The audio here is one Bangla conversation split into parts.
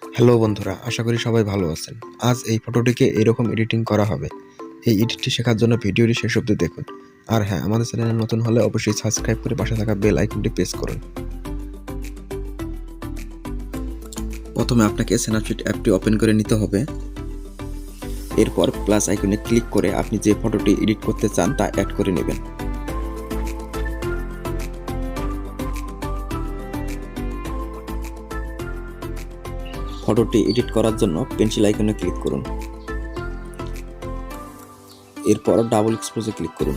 হ্যালো বন্ধুরা, আশা করি সবাই ভালো আছেন। আজ এই ফটোটিকে এরকম এডিটিং করা হবে। এই এডিটটি শেখার জন্য ভিডিওটি শেষ অবধি দেখুন। আর হ্যাঁ, আমাদের চ্যানেলে নতুন হলে অবশ্যই সাবস্ক্রাইব করে পাশে থাকা বেল আইকনটি প্রেস করুন। প্রথমে আপনাকে স্ন্যাপশিট অ্যাপটি ওপেন করে নিতে হবে। এরপর প্লাস আইকনে ক্লিক করে আপনি যে ফটোটি এডিট করতে চান তা অ্যাড করে নেবেন। ফটোটি এডিট করার জন্য পেন্সিল আইকনে ক্লিক করুন। এরপর ডাবল এক্সপোজে ক্লিক করুন।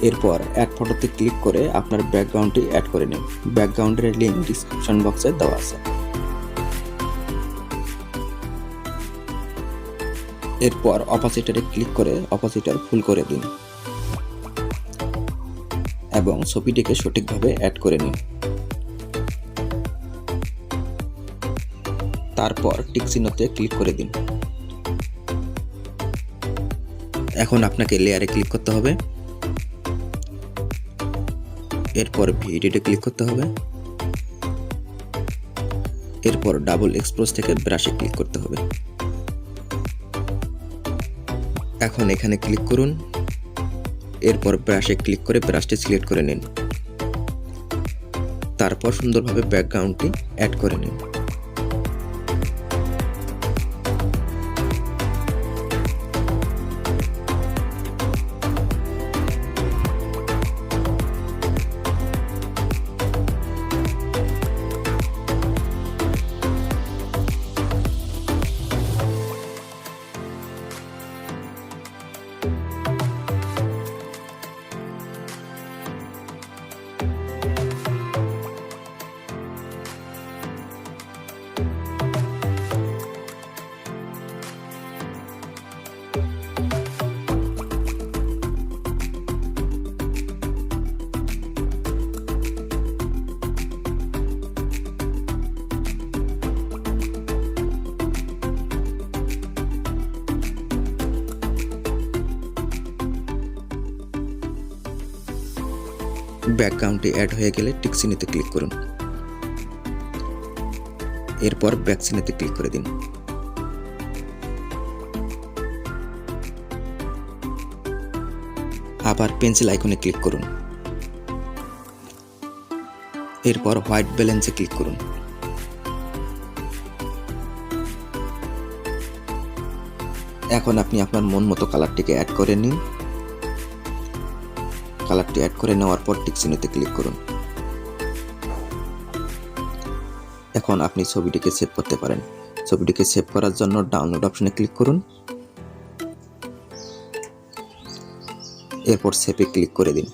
এরপর অ্যাড ফটোতে ক্লিক করে আপনার ব্যাকগ্রাউন্ডটি অ্যাড করে নিন। ব্যাকগ্রাউন্ডের লিঙ্ক ডিসক্রিপশন বক্সে দেওয়া আছে। এরপর অপাসিটরে ক্লিক করে অপাসিটর ফুল করে দিন এবং ছবিটিকে সঠিকভাবে অ্যাড করে নিন। তারপর টিক চিহ্নতে ক্লিক করে দিন। এখন আপনাকে লেয়ারে ক্লিক করতে হবে। এরপর ভিডিওতে ক্লিক করতে হবে। এরপর ডাবল এক্সপোজ থেকে ব্রাশে ক্লিক করতে হবে। এখন এখানে ক্লিক করুন। এরপর ব্রাশে ক্লিক করে ব্রাশটি সিলেক্ট করে নিন। তারপর সুন্দরভাবে ব্যাকগ্রাউন্ডটি অ্যাড করে নিন। ব্যাকগ্রাউন্ডটি অ্যাড হয়ে গেলে টিক চিহ্নতে ক্লিক করুন। এরপর ব্যাক চিহ্নতে ক্লিক করে দিন। আবার পেন্সিল আইকনে ক্লিক করুন। এরপর হোয়াইট ব্যালেন্সে ক্লিক করুন। এখন আপনি আপনার মন মতো কালারটিকে অ্যাড করে নিন। কালারটি অ্যাড করে নেওয়ার পর টিক চিহ্নতে ক্লিক করুন। এখন আপনি ছবিটিকে সেভ করতে পারেন। ছবিটিকে সেভ করার জন্য ডাউনলোড অপশনে ক্লিক করুন। এরপর সেভে ক্লিক করে দিন।